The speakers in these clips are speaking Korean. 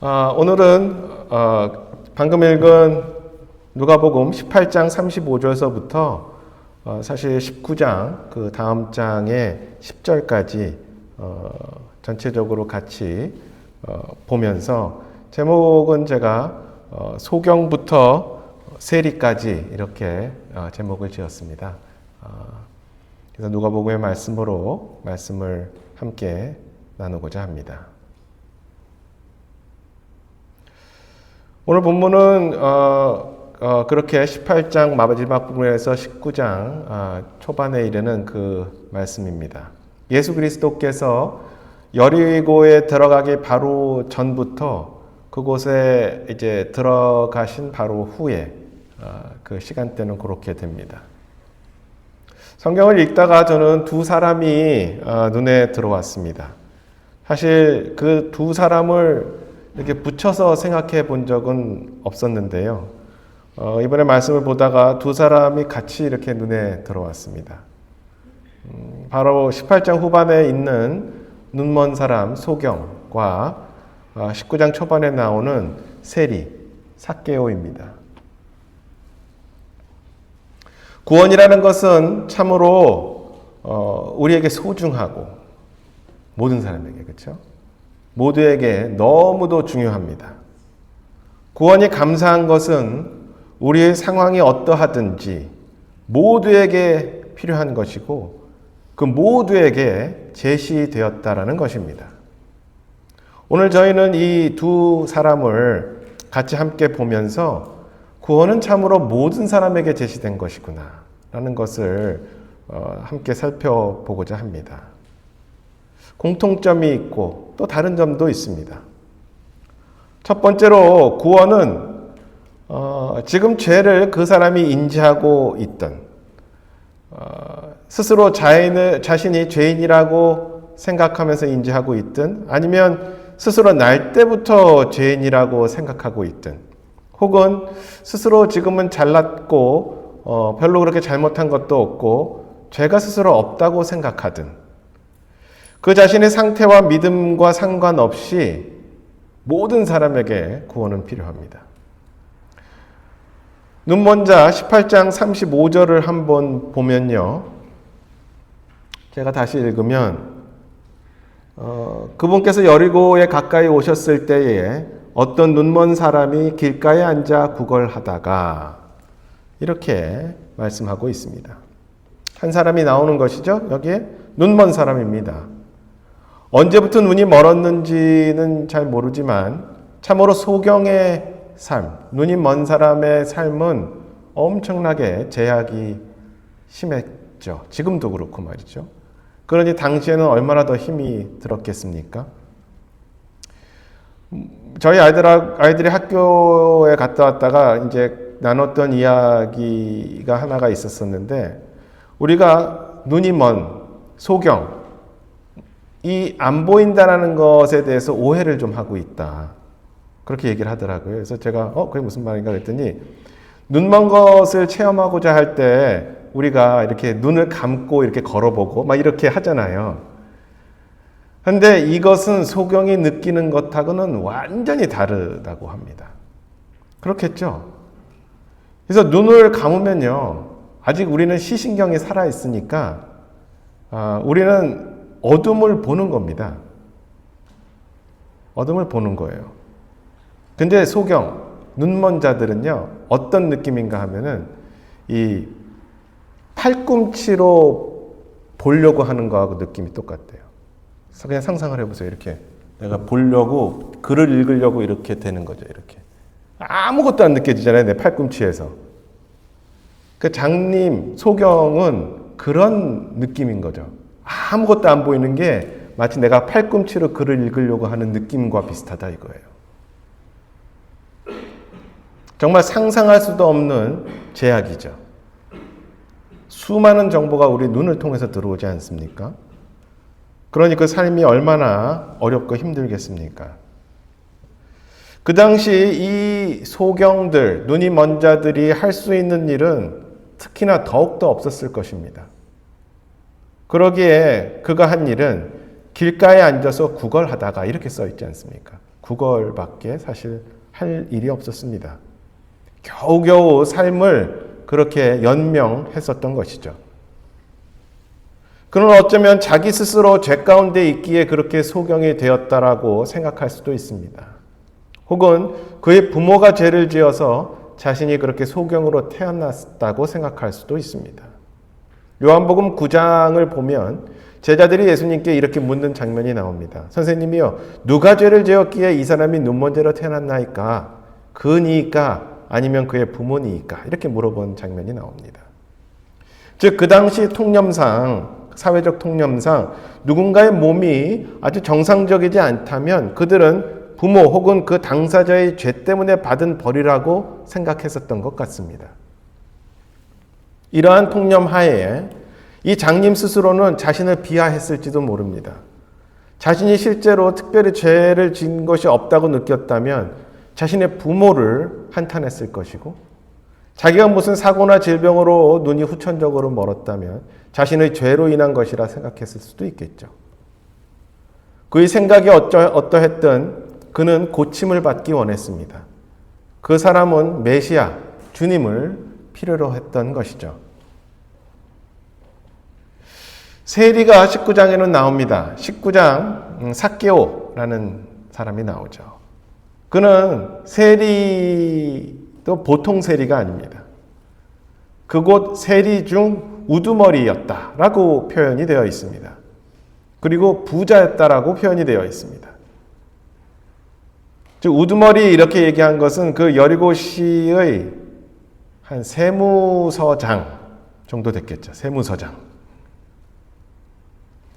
오늘은 방금 읽은 누가복음 18장 35절서부터 사실 19장 그 다음 장의 10절까지 전체적으로 같이 보면서 제목은 제가 소경부터 세리까지 이렇게 제목을 지었습니다. 그래서 누가복음의 말씀으로 말씀을 함께 나누고자 합니다. 오늘 본문은 그렇게 18장 마지막 부분에서 19장 초반에 이르는 그 말씀입니다. 예수 그리스도께서 여리고에 들어가기 바로 전부터 그곳에 이제 들어가신 바로 후에 그 시간대는 그렇게 됩니다. 성경을 읽다가 저는 두 사람이 눈에 들어왔습니다. 사실 그 두 사람을 이렇게 붙여서 생각해 본 적은 없었는데요. 이번에 말씀을 보다가 두 사람이 같이 이렇게 눈에 들어왔습니다. 바로 18장 후반에 있는 눈먼 사람 소경과 19장 초반에 나오는 세리 삭개오입니다. 구원이라는 것은 참으로 우리에게 소중하고 모든 사람에게 그렇죠? 모두에게 너무도 중요합니다. 구원이 감사한 것은 우리의 상황이 어떠하든지 모두에게 필요한 것이고 그 모두에게 제시되었다라는 것입니다. 오늘 저희는 이 두 사람을 같이 함께 보면서 구원은 참으로 모든 사람에게 제시된 것이구나 라는 것을 함께 살펴보고자 합니다. 공통점이 있고 또 다른 점도 있습니다. 첫 번째로 구원은 지금 죄를 그 사람이 인지하고 있든 스스로 자신이 죄인이라고 생각하면서 인지하고 있든 아니면 스스로 날 때부터 죄인이라고 생각하고 있든 혹은 스스로 지금은 잘났고 별로 그렇게 잘못한 것도 없고 죄가 스스로 없다고 생각하든 그 자신의 상태와 믿음과 상관없이 모든 사람에게 구원은 필요합니다. 눈먼 자 18장 35절을 한번 보면요. 제가 다시 읽으면 그분께서 여리고에 가까이 오셨을 때에 어떤 눈먼 사람이 길가에 앉아 구걸하다가 이렇게 말씀하고 있습니다. 한 사람이 나오는 것이죠. 여기에 눈먼 사람입니다. 언제부터 눈이 멀었는지는 잘 모르지만 참으로 소경의 삶, 눈이 먼 사람의 삶은 엄청나게 제약이 심했죠. 지금도 그렇고 말이죠. 그러니 당시에는 얼마나 더 힘이 들었겠습니까? 저희 아이들이 학교에 갔다 왔다가 이제 나눴던 이야기가 하나가 있었었는데 우리가 눈이 먼 소경, 이 안 보인다라는 것에 대해서 오해를 좀 하고 있다. 그렇게 얘기를 하더라고요. 그래서 제가 그게 무슨 말인가 그랬더니 눈 먼 것을 체험하고자 할 때 우리가 이렇게 눈을 감고 이렇게 걸어보고 막 이렇게 하잖아요. 근데 이것은 소경이 느끼는 것하고는 완전히 다르다고 합니다. 그렇겠죠? 그래서 눈을 감으면요. 아직 우리는 시신경이 살아있으니까 우리는 어둠을 보는 겁니다. 어둠을 보는 거예요. 근데 소경, 눈먼 자들은요, 어떤 느낌인가 하면은, 이 팔꿈치로 보려고 하는 거하고 느낌이 똑같대요. 그냥 상상을 해보세요. 이렇게. 내가 보려고, 글을 읽으려고 이렇게 되는 거죠. 이렇게. 아무것도 안 느껴지잖아요. 내 팔꿈치에서. 그 장님, 소경은 그런 느낌인 거죠. 아무것도 안 보이는 게 마치 내가 팔꿈치로 글을 읽으려고 하는 느낌과 비슷하다 이거예요. 정말 상상할 수도 없는 제약이죠. 수많은 정보가 우리 눈을 통해서 들어오지 않습니까? 그러니 그 삶이 얼마나 어렵고 힘들겠습니까? 그 당시 이 소경들, 눈이 먼 자들이 할 수 있는 일은 특히나 더욱더 없었을 것입니다. 그러기에 그가 한 일은 길가에 앉아서 구걸하다가 이렇게 써 있지 않습니까? 구걸밖에 사실 할 일이 없었습니다. 겨우겨우 삶을 그렇게 연명했었던 것이죠. 그는 어쩌면 자기 스스로 죄 가운데 있기에 그렇게 소경이 되었다라고 생각할 수도 있습니다. 혹은 그의 부모가 죄를 지어서 자신이 그렇게 소경으로 태어났다고 생각할 수도 있습니다. 요한복음 9장을 보면 제자들이 예수님께 이렇게 묻는 장면이 나옵니다. 선생님이요, 누가 죄를 지었기에 이 사람이 눈먼죄로 태어났나이까? 그니까 아니면 그의 부모니까? 이렇게 물어본 장면이 나옵니다. 즉 그 당시 통념상, 사회적 통념상 누군가의 몸이 아주 정상적이지 않다면 그들은 부모 혹은 그 당사자의 죄 때문에 받은 벌이라고 생각했었던 것 같습니다. 이러한 통념 하에 이 장님 스스로는 자신을 비하했을지도 모릅니다. 자신이 실제로 특별히 죄를 지은 것이 없다고 느꼈다면 자신의 부모를 한탄했을 것이고, 자기가 무슨 사고나 질병으로 눈이 후천적으로 멀었다면 자신의 죄로 인한 것이라 생각했을 수도 있겠죠. 그의 생각이 어떠했든 그는 고침을 받기 원했습니다. 그 사람은 메시아, 주님을 필요로 했던 것이죠. 세리가 19장에는 나옵니다. 19장 삭개오라는 사람이 나오죠. 그는 세리도 보통 세리가 아닙니다. 그곳 세리 중 우두머리였다라고 표현이 되어 있습니다. 그리고 부자였다라고 표현이 되어 있습니다. 즉 우두머리 이렇게 얘기한 것은 그 여리고시의 한 세무서장 정도 됐겠죠. 세무서장.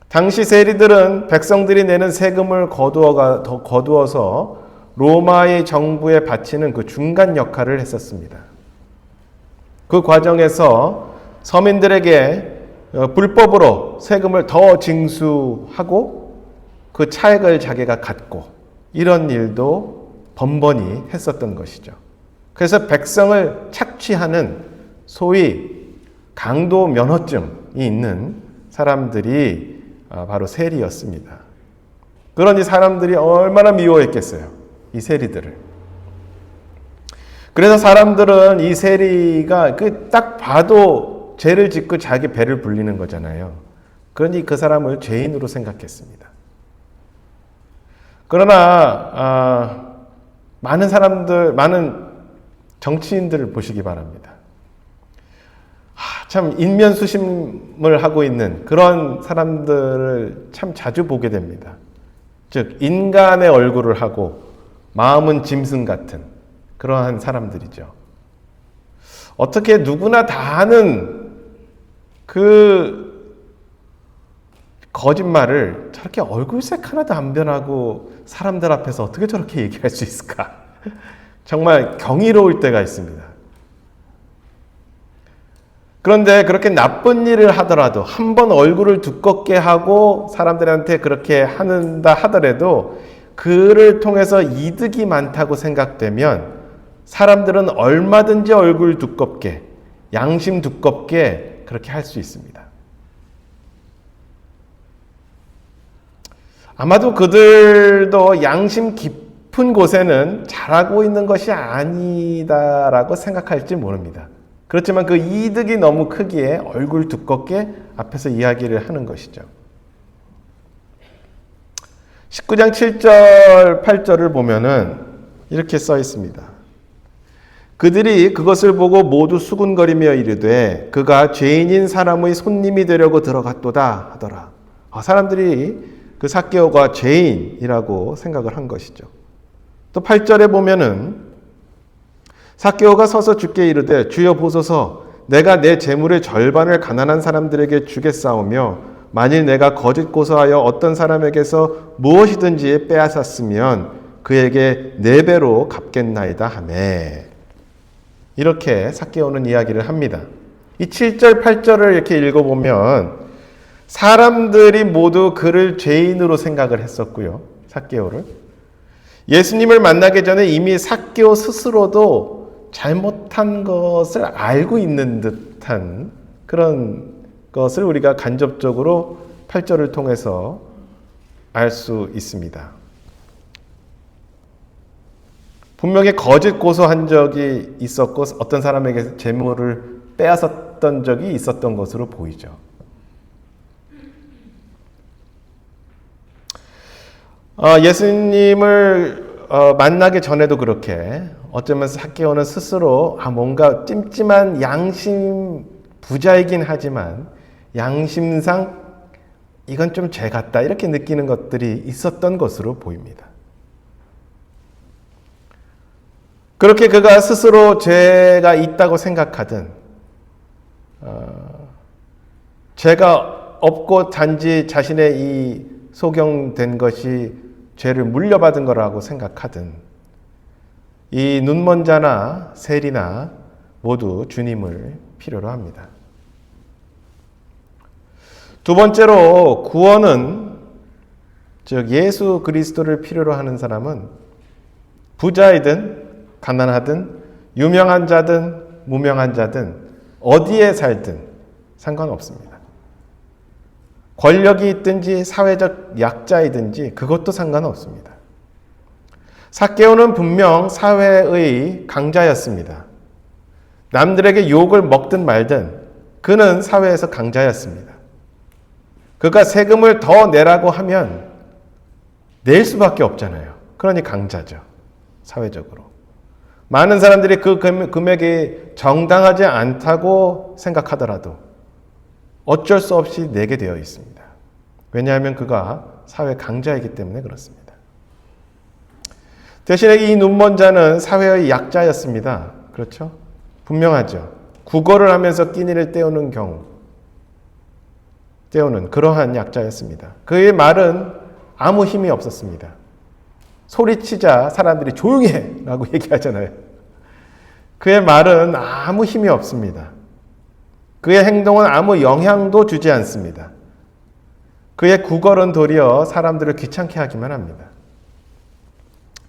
당시 세리들은 백성들이 내는 세금을 거두어서 로마의 정부에 바치는 그 중간 역할을 했었습니다. 그 과정에서 서민들에게 불법으로 세금을 더 징수하고 그 차액을 자기가 갖고 이런 일도 번번이 했었던 것이죠. 그래서 백성을 착취하는 소위 강도 면허증이 있는 사람들이 바로 세리였습니다. 그러니 사람들이 얼마나 미워했겠어요, 이 세리들을. 그래서 사람들은 이 세리가 딱 봐도 죄를 짓고 자기 배를 불리는 거잖아요. 그러니 그 사람을 죄인으로 생각했습니다. 그러나 많은 정치인들을 보시기 바랍니다. 참 인면수심을 하고 있는 그런 사람들을 참 자주 보게 됩니다. 즉 인간의 얼굴을 하고 마음은 짐승 같은 그러한 사람들이죠. 어떻게 누구나 다 아는 그 거짓말을 저렇게 얼굴색 하나도 안 변하고 사람들 앞에서 어떻게 저렇게 얘기할 수 있을까? 정말 경이로울 때가 있습니다. 그런데 그렇게 나쁜 일을 하더라도 한번 얼굴을 두껍게 하고 사람들한테 그렇게 한다 하더라도 그를 통해서 이득이 많다고 생각되면 사람들은 얼마든지 얼굴 두껍게, 양심 두껍게 그렇게 할 수 있습니다. 아마도 그들도 양심 깊은 곳에는 잘하고 있는 것이 아니다라고 생각할지 모릅니다. 그렇지만 그 이득이 너무 크기에 얼굴 두껍게 앞에서 이야기를 하는 것이죠. 19장 7절, 8절을 보면은 이렇게 써 있습니다. 그들이 그것을 보고 모두 수군거리며 이르되 그가 죄인인 사람의 손님이 되려고 들어갔도다 하더라. 사람들이 그 삭개오가 죄인이라고 생각을 한 것이죠. 또 8절에 보면은 삭개오가 서서 주께 이르되 주여 보소서 내가 내 재물의 절반을 가난한 사람들에게 주겠사오며 만일 내가 거짓 고소하여 어떤 사람에게서 무엇이든지 빼앗았으면 그에게 4배로 갚겠나이다 하매. 이렇게 삭개오는 이야기를 합니다. 이 7절 8절을 이렇게 읽어보면 사람들이 모두 그를 죄인으로 생각을 했었고요. 삭개오를. 예수님을 만나기 전에 이미 삭개오 스스로도 잘못한 것을 알고 있는 듯한 그런 것을 우리가 간접적으로 8절을 통해서 알 수 있습니다. 분명히 거짓 고소한 적이 있었고 어떤 사람에게 재물을 빼앗았던 적이 있었던 것으로 보이죠. 예수님을 만나기 전에도 그렇게 어쩌면 삭개오는 스스로 뭔가 찜찜한 양심 부자이긴 하지만 양심상 이건 좀 죄 같다 이렇게 느끼는 것들이 있었던 것으로 보입니다. 그렇게 그가 스스로 죄가 있다고 생각하든 죄가 없고 단지 자신의 이 소경된 것이 죄를 물려받은 거라고 생각하든 이 눈먼 자나 세리나 모두 주님을 필요로 합니다. 두 번째로 구원은 즉 예수 그리스도를 필요로 하는 사람은 부자이든 가난하든 유명한 자든 무명한 자든 어디에 살든 상관없습니다. 권력이 있든지 사회적 약자이든지 그것도 상관없습니다. 삭개오는 분명 사회의 강자였습니다. 남들에게 욕을 먹든 말든 그는 사회에서 강자였습니다. 그가 세금을 더 내라고 하면 낼 수밖에 없잖아요. 그러니 강자죠. 사회적으로. 많은 사람들이 그 금액이 정당하지 않다고 생각하더라도 어쩔 수 없이 내게 되어 있습니다. 왜냐하면 그가 사회 강자이기 때문에 그렇습니다. 대신에 이 눈먼 자는 사회의 약자였습니다. 그렇죠? 분명하죠. 구걸을 하면서 끼니를 때우는 그러한 약자였습니다. 그의 말은 아무 힘이 없었습니다. 소리치자 사람들이 조용히 해! 라고 얘기하잖아요. 그의 말은 아무 힘이 없습니다. 그의 행동은 아무 영향도 주지 않습니다. 그의 구걸은 도리어 사람들을 귀찮게 하기만 합니다.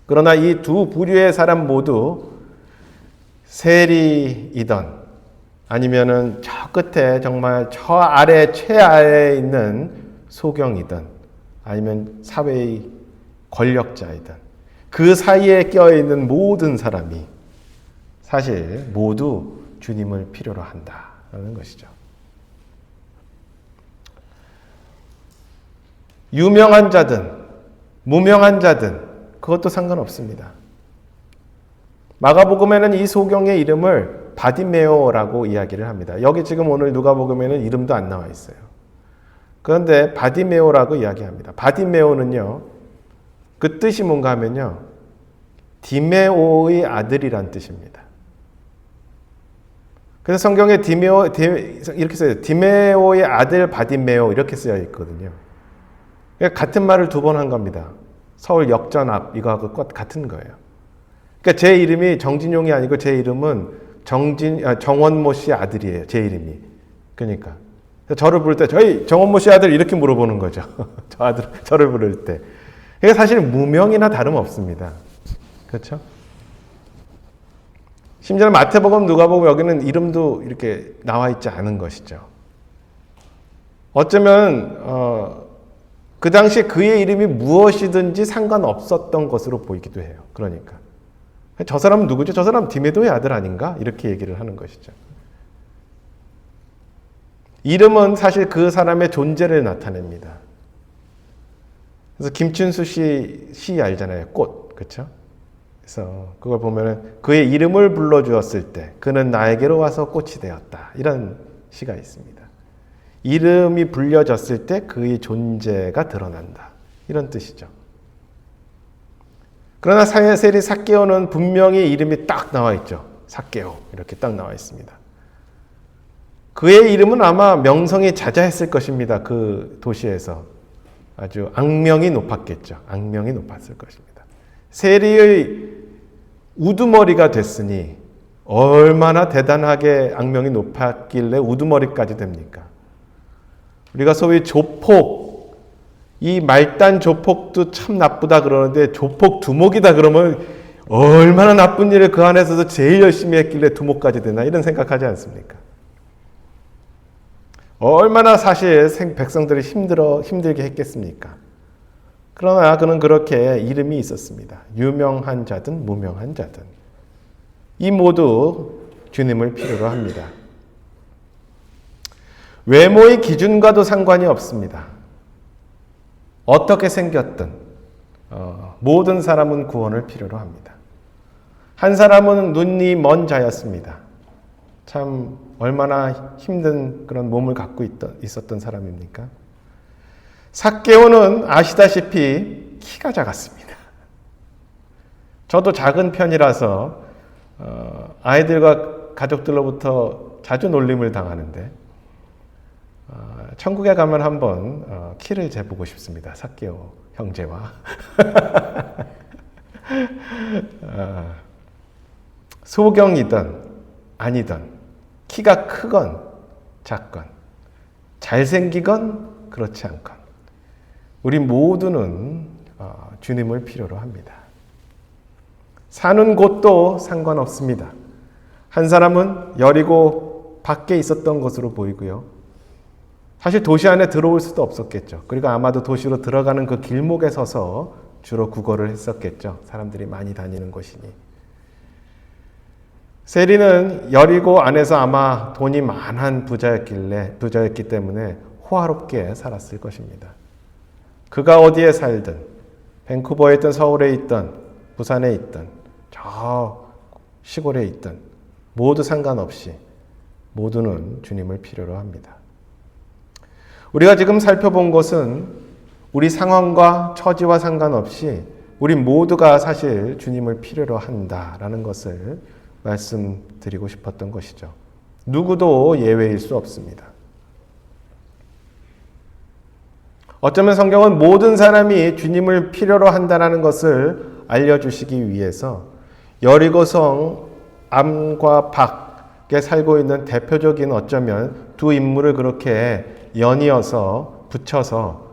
그러나 이 두 부류의 사람 모두 세리이던 아니면은 저 끝에 정말 저 아래 최아래에 있는 소경이든 아니면 사회의 권력자이든 그 사이에 껴있는 모든 사람이 사실 모두 주님을 필요로 한다는 것이죠. 유명한 자든 무명한 자든 그것도 상관없습니다. 마가복음에는 이 소경의 이름을 바디메오라고 이야기를 합니다. 여기 지금 오늘 누가복음에는 이름도 안 나와 있어요. 그런데 바디메오라고 이야기합니다. 바디메오는요, 그 뜻이 뭔가 하면요, 디메오의 아들이란 뜻입니다. 그래서 성경에 이렇게 써요. 디메오의 아들 바디메오 이렇게 쓰여 있거든요. 그러니까 같은 말을 두 번 한 겁니다. 서울 역전 앞 이거하고 같은 거예요. 그러니까 제 이름이 정진용이 아니고 제 이름은 정원모 씨 아들이에요. 제 이름이. 그러니까 저를 부를 때 저희 정원모 씨 아들 이렇게 물어보는 거죠. 저를 부를 때. 이게 사실 무명이나 다름없습니다. 그렇죠? 심지어 마태복음, 누가복음 여기는 이름도 이렇게 나와 있지 않은 것이죠. 어쩌면 그 당시 그의 이름이 무엇이든지 상관없었던 것으로 보이기도 해요. 그러니까 저 사람은 누구죠? 저 사람은 디메도의 아들 아닌가? 이렇게 얘기를 하는 것이죠. 이름은 사실 그 사람의 존재를 나타냅니다. 그래서 김춘수 시 알잖아요. 꽃. 그렇죠? 그래서 그걸 보면은 그의 이름을 불러주었을 때 그는 나에게로 와서 꽃이 되었다. 이런 시가 있습니다. 이름이 불려졌을 때 그의 존재가 드러난다. 이런 뜻이죠. 그러나 세리 삭개오는 분명히 이름이 딱 나와 있죠. 삭개오 이렇게 딱 나와 있습니다. 그의 이름은 아마 명성이 자자했을 것입니다. 그 도시에서 아주 악명이 높았겠죠. 악명이 높았을 것입니다. 세리의 우두머리가 됐으니 얼마나 대단하게 악명이 높았길래 우두머리까지 됩니까? 우리가 소위 조폭, 이 말단 조폭도 참 나쁘다 그러는데 조폭 두목이다 그러면 얼마나 나쁜 일을 그 안에서도 제일 열심히 했길래 두목까지 되나 이런 생각하지 않습니까? 얼마나 사실 백성들이 힘들게 했겠습니까? 그러나 그는 그렇게 이름이 있었습니다. 유명한 자든 무명한 자든 이 모두 주님을 필요로 합니다. 외모의 기준과도 상관이 없습니다. 어떻게 생겼든 모든 사람은 구원을 필요로 합니다. 한 사람은 눈이 먼 자였습니다. 참 얼마나 힘든 그런 몸을 갖고 있었던 사람입니까? 삭개오는 아시다시피 키가 작았습니다. 저도 작은 편이라서 아이들과 가족들로부터 자주 놀림을 당하는데 천국에 가면 한번 키를 재보고 싶습니다. 삭개오 형제와. 소경이든 아니든 키가 크건 작건 잘생기건 그렇지 않건 우리 모두는 주님을 필요로 합니다. 사는 곳도 상관없습니다. 한 사람은 여리고 밖에 있었던 것으로 보이고요. 사실 도시 안에 들어올 수도 없었겠죠. 그리고 아마도 도시로 들어가는 그 길목에 서서 주로 구걸을 했었겠죠. 사람들이 많이 다니는 곳이니. 세리는 여리고 안에서 아마 돈이 많은 부자였기 때문에 호화롭게 살았을 것입니다. 그가 어디에 살든 밴쿠버에 있든 서울에 있든 부산에 있든 저 시골에 있든 모두 상관없이 모두는 주님을 필요로 합니다. 우리가 지금 살펴본 것은 우리 상황과 처지와 상관없이 우리 모두가 사실 주님을 필요로 한다라는 것을 말씀드리고 싶었던 것이죠. 누구도 예외일 수 없습니다. 어쩌면 성경은 모든 사람이 주님을 필요로 한다는 것을 알려주시기 위해서 여리고성 암과 박에 살고 있는 대표적인 어쩌면 두 인물을 그렇게 연이어서 붙여서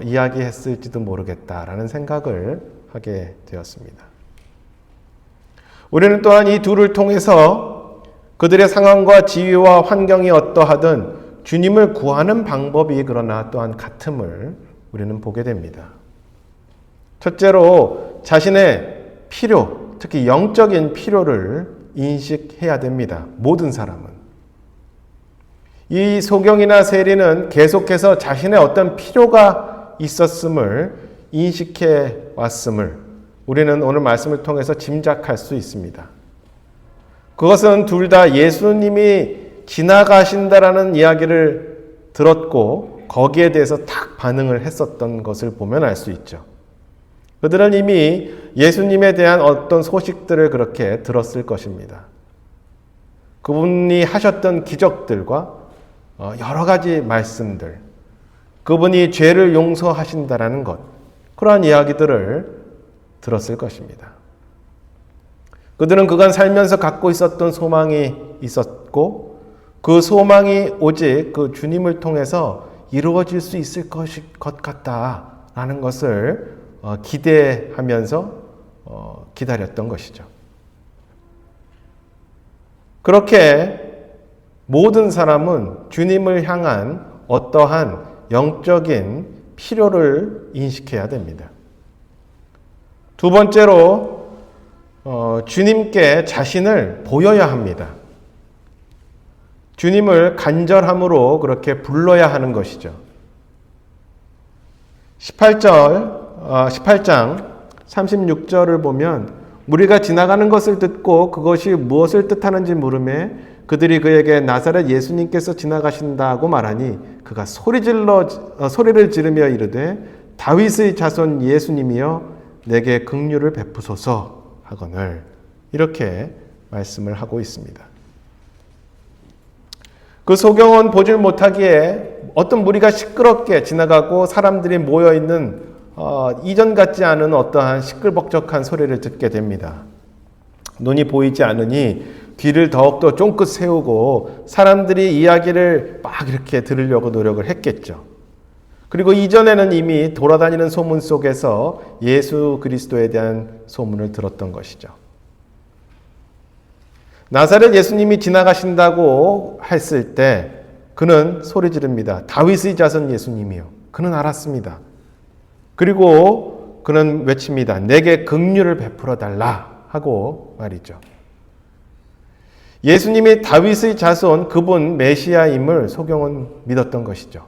이야기했을지도 모르겠다라는 생각을 하게 되었습니다. 우리는 또한 이 둘을 통해서 그들의 상황과 지위와 환경이 어떠하든 주님을 구하는 방법이 그러나 또한 같음을 우리는 보게 됩니다. 첫째로 자신의 필요, 특히 영적인 필요를 인식해야 됩니다. 모든 사람은. 이 소경이나 세리는 계속해서 자신의 어떤 필요가 있었음을 인식해 왔음을 우리는 오늘 말씀을 통해서 짐작할 수 있습니다. 그것은 둘 다 예수님이 지나가신다라는 이야기를 들었고 거기에 대해서 딱 반응을 했었던 것을 보면 알 수 있죠. 그들은 이미 예수님에 대한 어떤 소식들을 그렇게 들었을 것입니다. 그분이 하셨던 기적들과 여러 가지 말씀들, 그분이 죄를 용서하신다라는 것, 그러한 이야기들을 들었을 것입니다. 그들은 그간 살면서 갖고 있었던 소망이 있었고 그 소망이 오직 그 주님을 통해서 이루어질 수 있을 것 같다라는 것을 기대하면서 기다렸던 것이죠. 그렇게 모든 사람은 주님을 향한 어떠한 영적인 필요를 인식해야 됩니다. 두 번째로 주님께 자신을 보여야 합니다. 주님을 간절함으로 그렇게 불러야 하는 것이죠. 18장 36절을 보면 무리가 지나가는 것을 듣고 그것이 무엇을 뜻하는지 물으매 그들이 그에게 나사렛 예수님께서 지나가신다고 말하니 그가 소리를 지르며 이르되 다윗의 자손 예수님이여 내게 긍휼을 베푸소서 하거늘 이렇게 말씀을 하고 있습니다. 그 소경은 보질 못하기에 어떤 무리가 시끄럽게 지나가고 사람들이 모여있는 이전 같지 않은 어떠한 시끌벅적한 소리를 듣게 됩니다. 눈이 보이지 않으니 귀를 더욱더 쫑긋 세우고 사람들이 이야기를 막 이렇게 들으려고 노력을 했겠죠. 그리고 이전에는 이미 돌아다니는 소문 속에서 예수 그리스도에 대한 소문을 들었던 것이죠. 나사렛 예수님이 지나가신다고 했을 때 그는 소리 지릅니다. 다윗의 자손 예수님이요. 그는 알았습니다. 그리고 그는 외칩니다. 내게 긍휼을 베풀어 달라 하고 말이죠. 예수님이 다윗의 자손, 그분 메시아임을 소경은 믿었던 것이죠.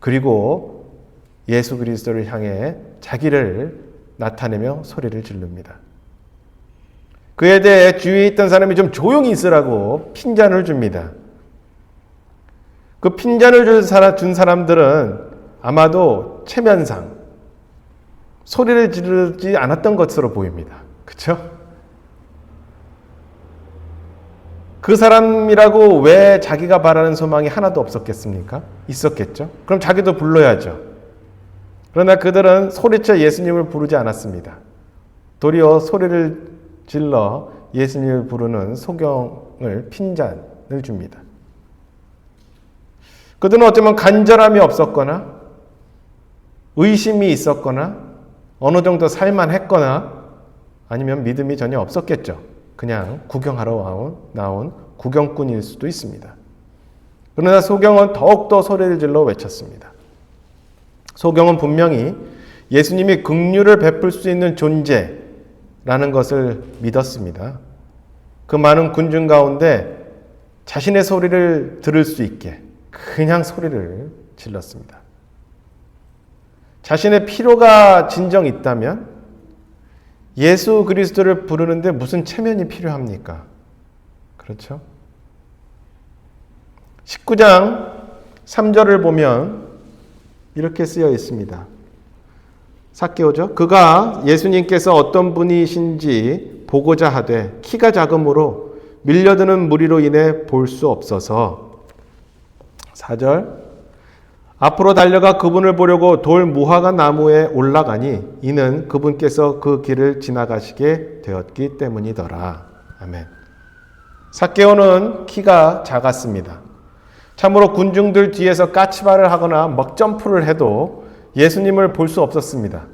그리고 예수 그리스도를 향해 자기를 나타내며 소리를 지릅니다. 그에 대해 주위에 있던 사람이 좀 조용히 있으라고 핀잔을 줍니다. 그 핀잔을 준 사람들은 아마도 체면상 소리를 지르지 않았던 것으로 보입니다. 그렇죠? 그 사람이라고 왜 자기가 바라는 소망이 하나도 없었겠습니까? 있었겠죠? 그럼 자기도 불러야죠. 그러나 그들은 소리쳐 예수님을 부르지 않았습니다. 도리어 소리를 질러 예수님을 부르는 소경을 핀잔을 줍니다. 그들은 어쩌면 간절함이 없었거나 의심이 있었거나 어느 정도 살만했거나 아니면 믿음이 전혀 없었겠죠. 그냥 구경하러 나온 구경꾼일 수도 있습니다. 그러나 소경은 더욱더 소리를 질러 외쳤습니다. 소경은 분명히 예수님이 긍휼을 베풀 수 있는 존재라는 것을 믿었습니다. 그 많은 군중 가운데 자신의 소리를 들을 수 있게 그냥 소리를 질렀습니다. 자신의 필요가 진정 있다면 예수 그리스도를 부르는데 무슨 체면이 필요합니까? 그렇죠? 19장 3절을 보면 이렇게 쓰여 있습니다. 삭개오죠. 그가 예수님께서 어떤 분이신지 보고자 하되 키가 작음으로 밀려드는 무리로 인해 볼 수 없어서 4절 앞으로 달려가 그분을 보려고 돌 무화과 나무에 올라가니 이는 그분께서 그 길을 지나가시게 되었기 때문이더라. 아멘. 삭개오는 키가 작았습니다. 참으로 군중들 뒤에서 까치발을 하거나 먹점프를 해도 예수님을 볼 수 없었습니다.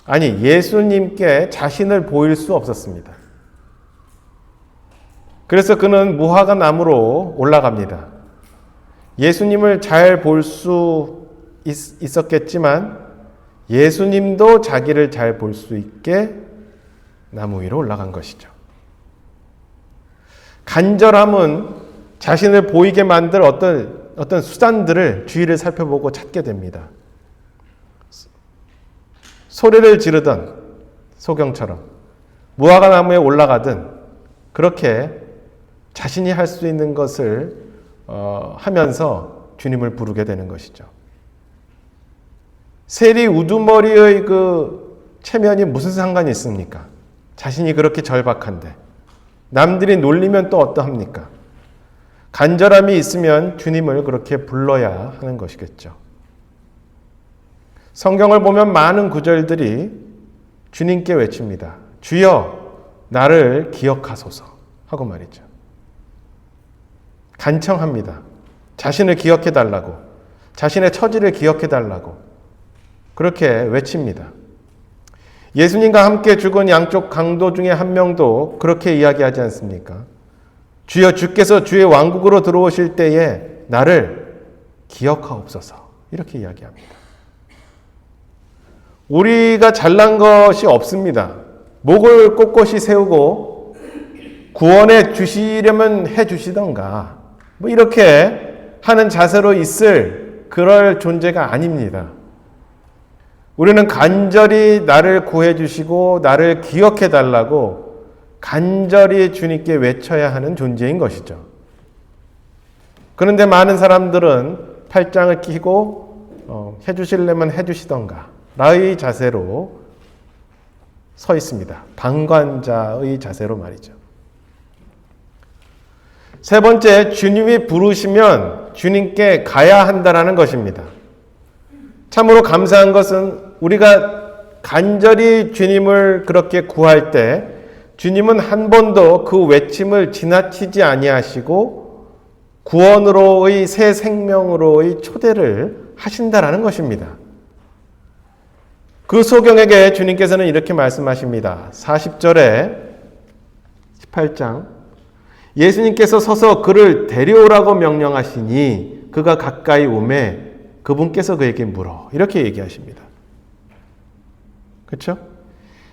아니, 예수님께 자신을 보일 수 없었습니다. 그래서 그는 무화과 나무로 올라갑니다. 예수님을 잘 볼 수 있었겠지만 예수님도 자기를 잘 볼 수 있게 나무 위로 올라간 것이죠. 간절함은 자신을 보이게 만들 어떤 수단들을 주위를 살펴보고 찾게 됩니다. 소리를 지르던 소경처럼 무화과 나무에 올라가든 그렇게 자신이 할 수 있는 것을 하면서 주님을 부르게 되는 것이죠. 세리 우두머리의 그 체면이 무슨 상관이 있습니까? 자신이 그렇게 절박한데 남들이 놀리면 또 어떠합니까? 간절함이 있으면 주님을 그렇게 불러야 하는 것이겠죠. 성경을 보면 많은 구절들이 주님께 외칩니다. 주여 나를 기억하소서 하고 말이죠. 간청합니다. 자신을 기억해달라고, 자신의 처지를 기억해달라고 그렇게 외칩니다. 예수님과 함께 죽은 양쪽 강도 중에 한 명도 그렇게 이야기하지 않습니까? 주여 주께서 주의 왕국으로 들어오실 때에 나를 기억하옵소서 이렇게 이야기합니다. 우리가 잘난 것이 없습니다. 목을 꼿꼿이 세우고 구원해 주시려면 해 주시던가 뭐 이렇게 하는 자세로 있을 그럴 존재가 아닙니다. 우리는 간절히 나를 구해 주시고 나를 기억해 달라고 간절히 주님께 외쳐야 하는 존재인 것이죠. 그런데 많은 사람들은 팔짱을 끼고 해주시려면 해주시던가 라의 자세로 서 있습니다. 방관자의 자세로 말이죠. 세 번째, 주님이 부르시면 주님께 가야 한다는 것입니다. 참으로 감사한 것은 우리가 간절히 주님을 그렇게 구할 때 주님은 한 번도 그 외침을 지나치지 아니하시고 구원으로의 새 생명으로의 초대를 하신다라는 것입니다. 그 소경에게 주님께서는 이렇게 말씀하십니다. 40절에 18장 예수님께서 서서 그를 데려오라고 명령하시니 그가 가까이 오매 그분께서 그에게 물어. 이렇게 얘기하십니다. 그렇죠?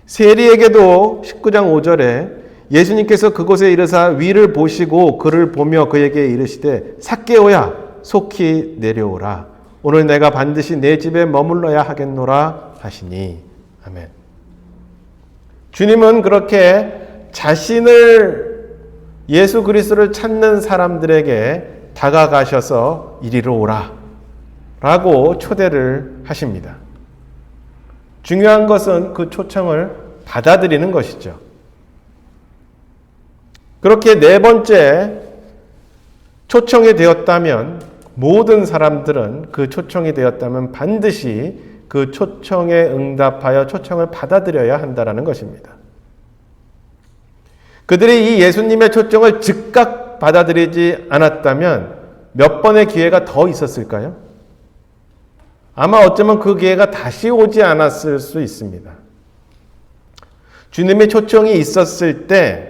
세리에게도 19장 5절에 예수님께서 그곳에 이르사 위를 보시고 그를 보며 그에게 이르시되 삭개오야 속히 내려오라. 오늘 내가 반드시 내 집에 머물러야 하겠노라 하시니. 아멘. 주님은 그렇게 자신을 예수 그리스도를 찾는 사람들에게 다가가셔서 이리로 오라 라고 초대를 하십니다. 중요한 것은 그 초청을 받아들이는 것이죠. 그렇게 네 번째 초청이 되었다면 모든 사람들은 그 초청이 되었다면 반드시 그 초청에 응답하여 초청을 받아들여야 한다는 것입니다. 그들이 이 예수님의 초청을 즉각 받아들이지 않았다면 몇 번의 기회가 더 있었을까요? 아마 어쩌면 그 기회가 다시 오지 않았을 수 있습니다. 주님의 초청이 있었을 때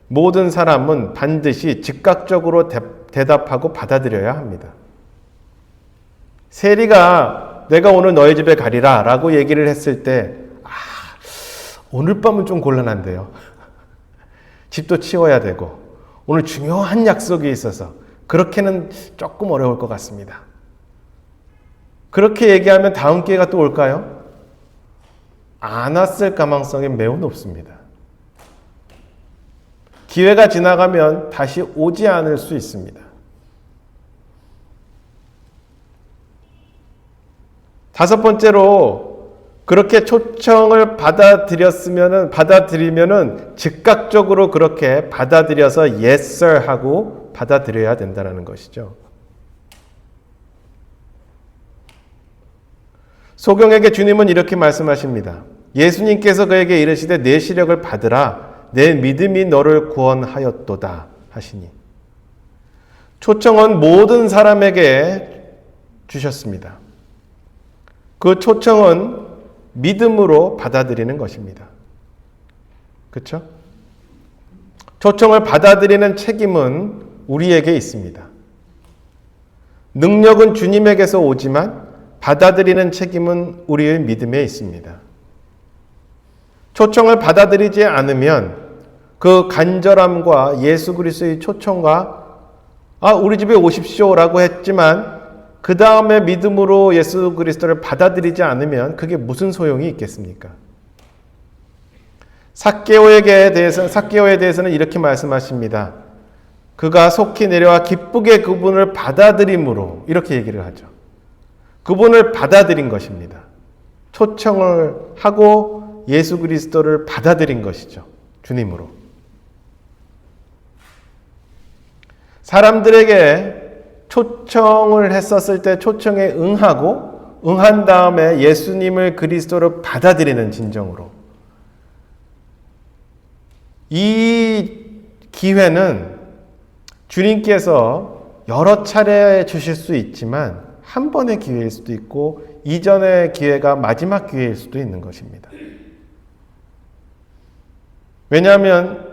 모든 사람은 반드시 즉각적으로 대답하고 받아들여야 합니다. 세리가 내가 오늘 너희 집에 가리라 라고 얘기를 했을 때 오늘 밤은 좀 곤란한데요. 집도 치워야 되고 오늘 중요한 약속이 있어서 그렇게는 조금 어려울 것 같습니다. 그렇게 얘기하면 다음 기회가 또 올까요? 안 왔을 가능성이 매우 높습니다. 기회가 지나가면 다시 오지 않을 수 있습니다. 다섯 번째로 그렇게 초청을 받아들이면은 즉각적으로 그렇게 받아들여서 yes sir 하고 받아들여야 된다는 것이죠. 소경에게 주님은 이렇게 말씀하십니다. 예수님께서 그에게 이르시되 내 시력을 받으라 내 믿음이 너를 구원하였도다 하시니. 초청은 모든 사람에게 주셨습니다. 그 초청은 믿음으로 받아들이는 것입니다. 그렇죠? 초청을 받아들이는 책임은 우리에게 있습니다. 능력은 주님에게서 오지만 받아들이는 책임은 우리의 믿음에 있습니다. 초청을 받아들이지 않으면 그 간절함과 예수 그리스도의 초청과 우리 집에 오십시오라고 했지만 그 다음에 믿음으로 예수 그리스도를 받아들이지 않으면 그게 무슨 소용이 있겠습니까? 삭개오에 대해서는 이렇게 말씀하십니다. 그가 속히 내려와 기쁘게 그분을 받아들임으로 이렇게 얘기를 하죠. 그분을 받아들인 것입니다. 초청을 하고 예수 그리스도를 받아들인 것이죠. 주님으로. 사람들에게 초청을 했었을 때 초청에 응한 다음에 예수님을 그리스도를 받아들이는 진정으로. 이 기회는 주님께서 여러 차례 주실 수 있지만 한 번의 기회일 수도 있고 이전의 기회가 마지막 기회일 수도 있는 것입니다. 왜냐하면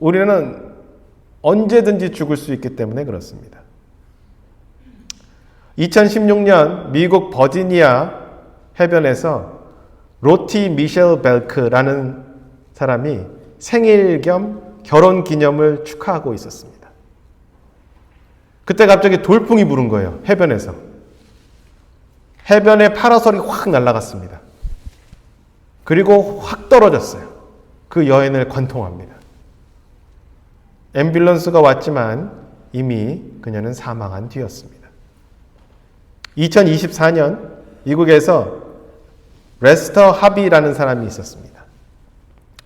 우리는 언제든지 죽을 수 있기 때문에 그렇습니다. 2016년 미국 버지니아 해변에서 로티 미셸 벨크라는 사람이 생일 겸 결혼 기념을 축하하고 있었습니다. 그때 갑자기 돌풍이 부른 거예요. 해변에서. 해변에 파라솔이 확 날아갔습니다. 그리고 확 떨어졌어요. 그 여인을 관통합니다. 앰뷸런스가 왔지만 이미 그녀는 사망한 뒤였습니다. 2024년 미국에서 레스터 하비라는 사람이 있었습니다.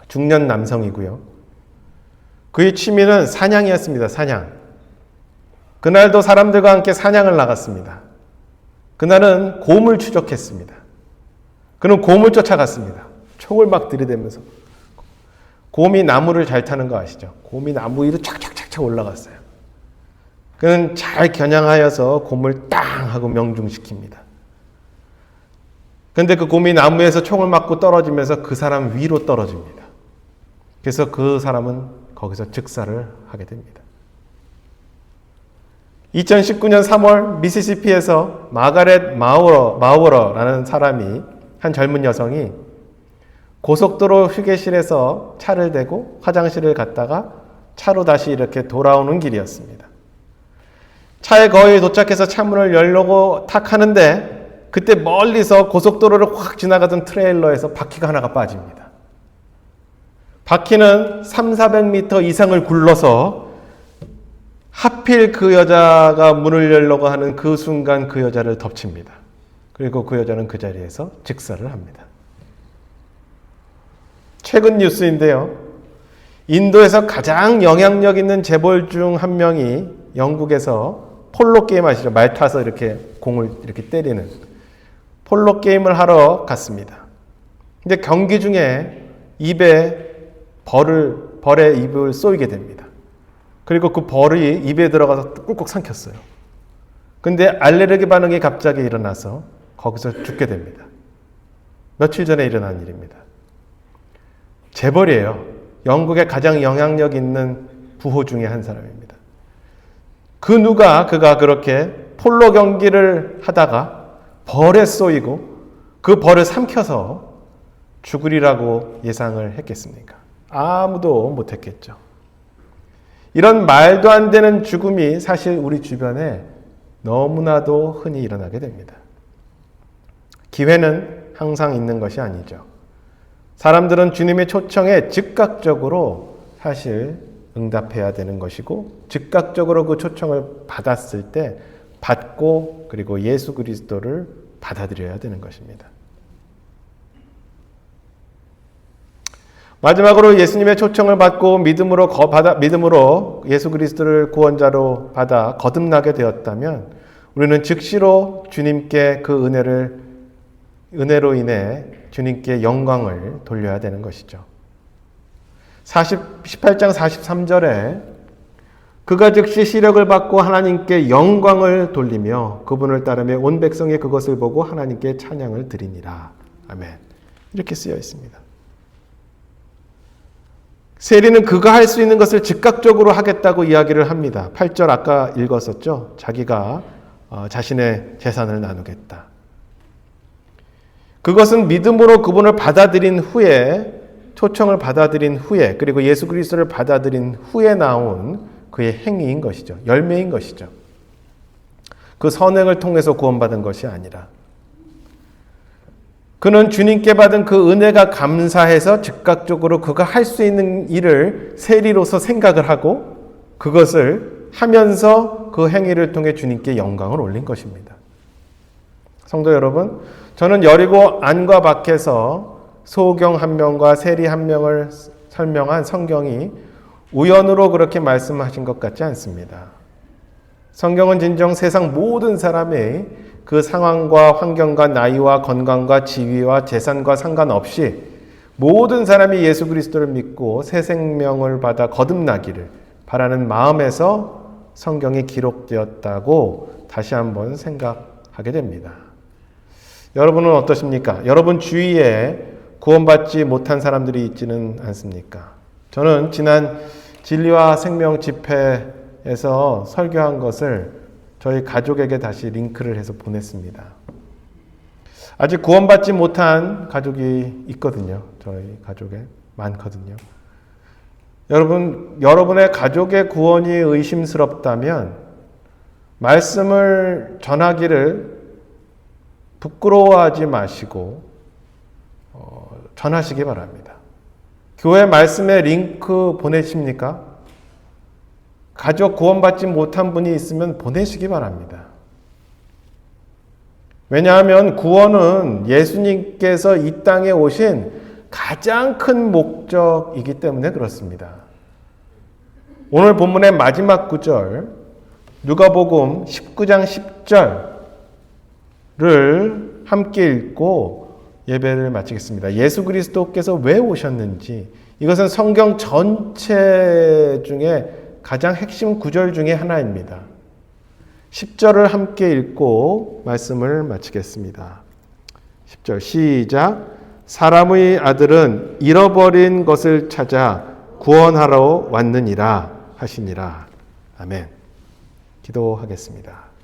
중년 남성이고요. 그의 취미는 사냥이었습니다. 사냥. 그날도 사람들과 함께 사냥을 나갔습니다. 그날은 곰을 추적했습니다. 그는 곰을 쫓아갔습니다. 총을 막 들이대면서. 곰이 나무를 잘 타는 거 아시죠? 곰이 나무 위로 착착착착 올라갔어요. 그는 잘 겨냥하여서 곰을 땅 하고 명중시킵니다. 그런데 그 곰이 나무에서 총을 맞고 떨어지면서 그 사람 위로 떨어집니다. 그래서 그 사람은 거기서 즉사를 하게 됩니다. 2019년 3월 미시시피에서 마가렛 마우어라는 사람이, 한 젊은 여성이 고속도로 휴게실에서 차를 대고 화장실을 갔다가 차로 다시 이렇게 돌아오는 길이었습니다. 차에 거의 도착해서 차문을 열려고 탁 하는데 그때 멀리서 고속도로를 확 지나가던 트레일러에서 바퀴가 하나가 빠집니다. 바퀴는 300~400m 이상을 굴러서 하필 그 여자가 문을 열려고 하는 그 순간 그 여자를 덮칩니다. 그리고 그 여자는 그 자리에서 즉사를 합니다. 최근 뉴스인데요. 인도에서 가장 영향력 있는 재벌 중 한 명이 영국에서 폴로 게임 아시죠? 말 타서 이렇게 공을 이렇게 때리는 폴로 게임을 하러 갔습니다. 근데 경기 중에 벌에 입을 쏘이게 됩니다. 그리고 그 벌이 입에 들어가서 꾹꾹 삼켰어요. 근데 알레르기 반응이 갑자기 일어나서 거기서 죽게 됩니다. 며칠 전에 일어난 일입니다. 재벌이에요. 영국의 가장 영향력 있는 부호 중에 한 사람입니다. 그가 그렇게 폴로 경기를 하다가 벌에 쏘이고 그 벌을 삼켜서 죽으리라고 예상을 했겠습니까? 아무도 못했겠죠. 이런 말도 안 되는 죽음이 사실 우리 주변에 너무나도 흔히 일어나게 됩니다. 기회는 항상 있는 것이 아니죠. 사람들은 주님의 초청에 즉각적으로 사실 응답해야 되는 것이고, 즉각적으로 그 초청을 받았을 때 받고 그리고 예수 그리스도를 받아들여야 되는 것입니다. 마지막으로 예수님의 초청을 받고 믿음으로 예수 그리스도를 구원자로 받아 거듭나게 되었다면 우리는 즉시로 주님께 그 은혜로 인해 주님께 영광을 돌려야 되는 것이죠. 18장 43절에 그가 즉시 시력을 받고 하나님께 영광을 돌리며 그분을 따르며 온 백성이 그것을 보고 하나님께 찬양을 드리니라. 아멘. 이렇게 쓰여 있습니다. 세리는 그가 할 수 있는 것을 즉각적으로 하겠다고 이야기를 합니다. 8절 아까 읽었었죠. 자기가 자신의 재산을 나누겠다. 그것은 믿음으로 그분을 받아들인 후에, 초청을 받아들인 후에, 그리고 예수 그리스도를 받아들인 후에 나온 그의 행위인 것이죠. 열매인 것이죠. 그 선행을 통해서 구원받은 것이 아니라 그는 주님께 받은 그 은혜가 감사해서 즉각적으로 그가 할 수 있는 일을 세리로서 생각을 하고 그것을 하면서 그 행위를 통해 주님께 영광을 올린 것입니다. 성도 여러분, 저는 여리고 안과 밖에서 소경 한 명과 세리 한 명을 설명한 성경이 우연으로 그렇게 말씀하신 것 같지 않습니다. 성경은 진정 세상 모든 사람의 그 상황과 환경과 나이와 건강과 지위와 재산과 상관없이 모든 사람이 예수 그리스도를 믿고 새 생명을 받아 거듭나기를 바라는 마음에서 성경이 기록되었다고 다시 한번 생각하게 됩니다. 여러분은 어떠십니까? 여러분 주위에 구원받지 못한 사람들이 있지는 않습니까? 저는 지난 진리와 생명 집회에서 설교한 것을 저희 가족에게 다시 링크를 해서 보냈습니다. 아직 구원받지 못한 가족이 있거든요. 저희 가족에 많거든요. 여러분의 가족의 구원이 의심스럽다면 말씀을 전하기를 부끄러워하지 마시고 전하시기 바랍니다. 교회 말씀에 링크 보내십니까? 가족 구원받지 못한 분이 있으면 보내시기 바랍니다. 왜냐하면 구원은 예수님께서 이 땅에 오신 가장 큰 목적이기 때문에 그렇습니다. 오늘 본문의 마지막 구절, 누가복음 19장 10절을 함께 읽고 예배를 마치겠습니다. 예수 그리스도께서 왜 오셨는지, 이것은 성경 전체 중에 가장 핵심 구절 중에 하나입니다. 10절을 함께 읽고 말씀을 마치겠습니다. 10절 시작. 사람의 아들은 잃어버린 것을 찾아 구원하러 왔느니라 하시니라. 아멘. 기도하겠습니다.